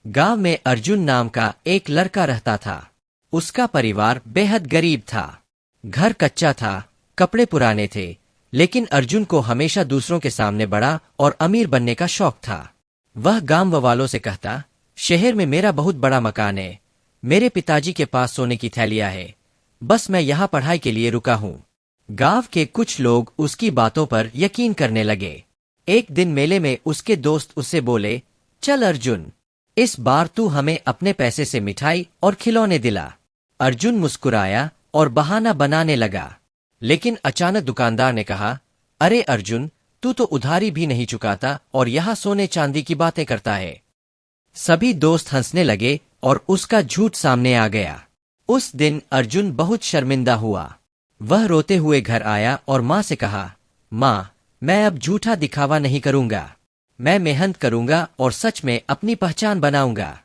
गांव में अर्जुन नाम का एक लड़का रहता था। उसका परिवार बेहद गरीब था। घर कच्चा था, कपड़े पुराने थे, लेकिन अर्जुन को हमेशा दूसरों के सामने बड़ा और अमीर बनने का शौक था। वह गांव वालों से कहता, शहर में मेरा बहुत बड़ा मकान है, मेरे पिताजी के पास सोने की थैलियां है, बस मैं यहाँ पढ़ाई के लिए रुका हूँ। गांव के कुछ लोग उसकी बातों पर यकीन करने लगे। एक दिन मेले में उसके दोस्त उससे बोले, चल अर्जुन, इस बार तू हमें अपने पैसे से मिठाई और खिलौने दिला। अर्जुन मुस्कुराया और बहाना बनाने लगा, लेकिन अचानक दुकानदार ने कहा, अरे अर्जुन, तू तो उधारी भी नहीं चुकाता और यहाँ सोने चांदी की बातें करता है। सभी दोस्त हंसने लगे और उसका झूठ सामने आ गया। उस दिन अर्जुन बहुत शर्मिंदा हुआ। वह रोते हुए घर आया और माँ से कहा, माँ, मैं अब झूठा दिखावा नहीं करूंगा, मैं मेहनत करूंगा और सच में अपनी पहचान बनाऊंगा।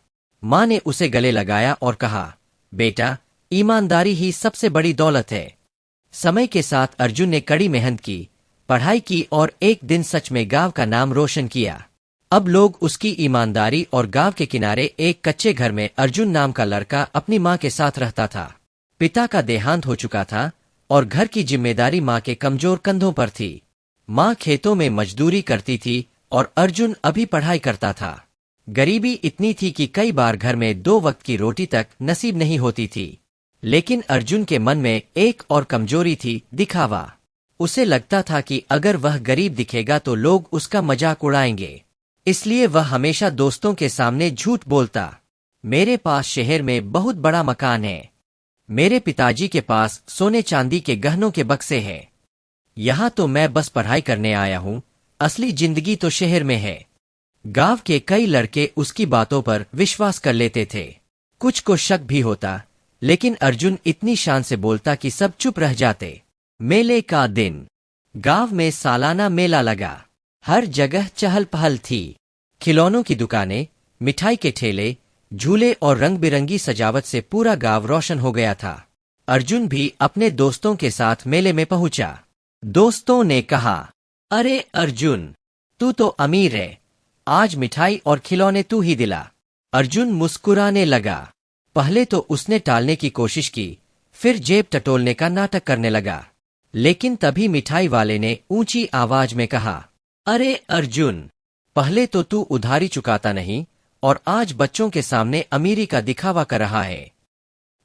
माँ ने उसे गले लगाया और कहा, बेटा, ईमानदारी ही सबसे बड़ी दौलत है। समय के साथ अर्जुन ने कड़ी मेहनत की, पढ़ाई की और एक दिन सच में गांव का नाम रोशन किया। अब लोग उसकी ईमानदारी और गांव के किनारे एक कच्चे घर में अर्जुन नाम का लड़का अपनी माँ के साथ रहता था। पिता का देहांत हो चुका था और घर की जिम्मेदारी माँ के कमजोर कंधों पर थी। माँ खेतों में मजदूरी करती थी और अर्जुन अभी पढ़ाई करता था। गरीबी इतनी थी कि कई बार घर में 2 वक्त की रोटी तक नसीब नहीं होती थी। लेकिन अर्जुन के मन में एक और कमजोरी थी, दिखावा। उसे लगता था कि अगर वह गरीब दिखेगा तो लोग उसका मजाक उड़ाएंगे, इसलिए वह हमेशा दोस्तों के सामने झूठ बोलता। मेरे पास शहर में बहुत बड़ा मकान है, मेरे पिताजी के पास सोने चांदी के गहनों के बक्से हैं, यहाँ तो मैं बस पढ़ाई करने आया हूँ, असली जिंदगी तो शहर में है। गांव के कई लड़के उसकी बातों पर विश्वास कर लेते थे। कुछ को शक भी होता, लेकिन अर्जुन इतनी शान से बोलता कि सब चुप रह जाते। मेले का दिन। गांव में सालाना मेला लगा। हर जगह चहल पहल थी। खिलौनों की दुकानें, मिठाई के ठेले, झूले और रंग बिरंगी सजावट से पूरा गांव रोशन हो गया था। अर्जुन भी अपने दोस्तों के साथ मेले में पहुंचा। दोस्तों ने कहा, अरे अर्जुन, तू तो अमीर है, आज मिठाई और खिलौने तू ही दिला। अर्जुन मुस्कुराने लगा। पहले तो उसने टालने की कोशिश की, फिर जेब टटोलने का नाटक करने लगा, लेकिन तभी मिठाई वाले ने ऊंची आवाज में कहा, अरे अर्जुन, पहले तो तू उधारी चुकाता नहीं और आज बच्चों के सामने अमीरी का दिखावा कर रहा है।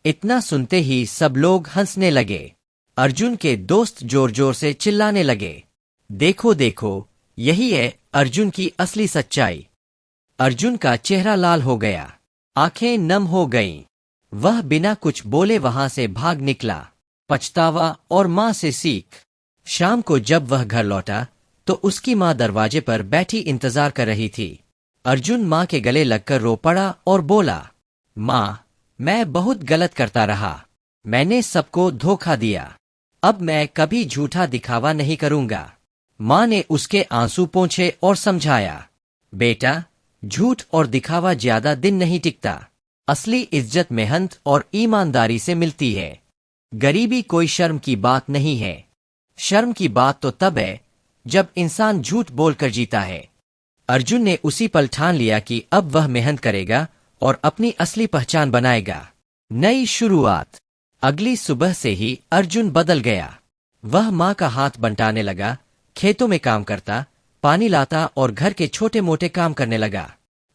इतना सुनते ही सब लोग हंसने लगे। अर्जुन के दोस्त जोर जोर से चिल्लाने लगे, देखो देखो, यही है अर्जुन की असली सच्चाई। अर्जुन का चेहरा लाल हो गया, आंखें नम हो गईं। वह बिना कुछ बोले वहां से भाग निकला। पछतावा और माँ से सीख। शाम को जब वह घर लौटा तो उसकी माँ दरवाजे पर बैठी इंतजार कर रही थी। अर्जुन माँ के गले लगकर रो पड़ा और बोला, माँ, मैं बहुत गलत करता रहा, मैंने सबको धोखा दिया, अब मैं कभी झूठा दिखावा नहीं करूंगा। माँ ने उसके आंसू पोंछे और समझाया, बेटा, झूठ और दिखावा ज्यादा दिन नहीं टिकता, असली इज्जत मेहनत और ईमानदारी से मिलती है। गरीबी कोई शर्म की बात नहीं है, शर्म की बात तो तब है जब इंसान झूठ बोलकर जीता है। अर्जुन ने उसी पल ठान लिया कि अब वह मेहनत करेगा और अपनी असली पहचान बनाएगा। नई शुरुआत। अगली सुबह से ही अर्जुन बदल गया। वह माँ का हाथ बंटाने लगा, खेतों में काम करता, पानी लाता और घर के छोटे मोटे काम करने लगा।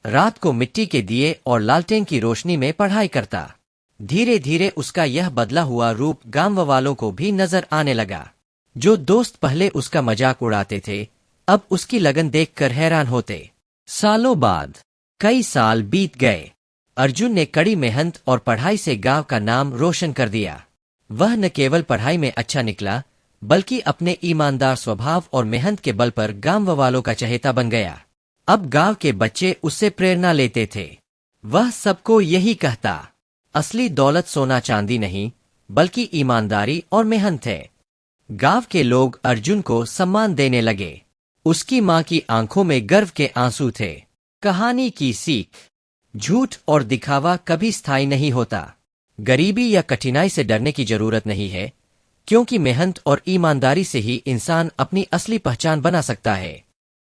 रात को मिट्टी के दिए और लालटेन की रोशनी में पढ़ाई करता। धीरे धीरे उसका यह बदला हुआ रूप गांव वालों को भी नजर आने लगा। जो दोस्त पहले उसका मजाक उड़ाते थे, अब उसकी लगन देखकर हैरान होते। सालों बाद, कई साल बीत गए। अर्जुन ने कड़ी मेहनत और पढ़ाई से गांव का नाम रोशन कर दिया। वह न केवल पढ़ाई में अच्छा निकला, बल्कि अपने ईमानदार स्वभाव और मेहनत के बल पर गांव वालों का चहेता बन गया। अब गांव के बच्चे उससे प्रेरणा लेते थे। वह सबको यही कहता, असली दौलत सोना चांदी नहीं, बल्कि ईमानदारी और मेहनत है। गांव के लोग अर्जुन को सम्मान देने लगे। उसकी माँ की आंखों में गर्व के आंसू थे। कहानी की सीख। झूठ और दिखावा कभी स्थायी नहीं होता। गरीबी या कठिनाई से डरने की जरूरत नहीं है, क्योंकि मेहनत और ईमानदारी से ही इंसान अपनी असली पहचान बना सकता है।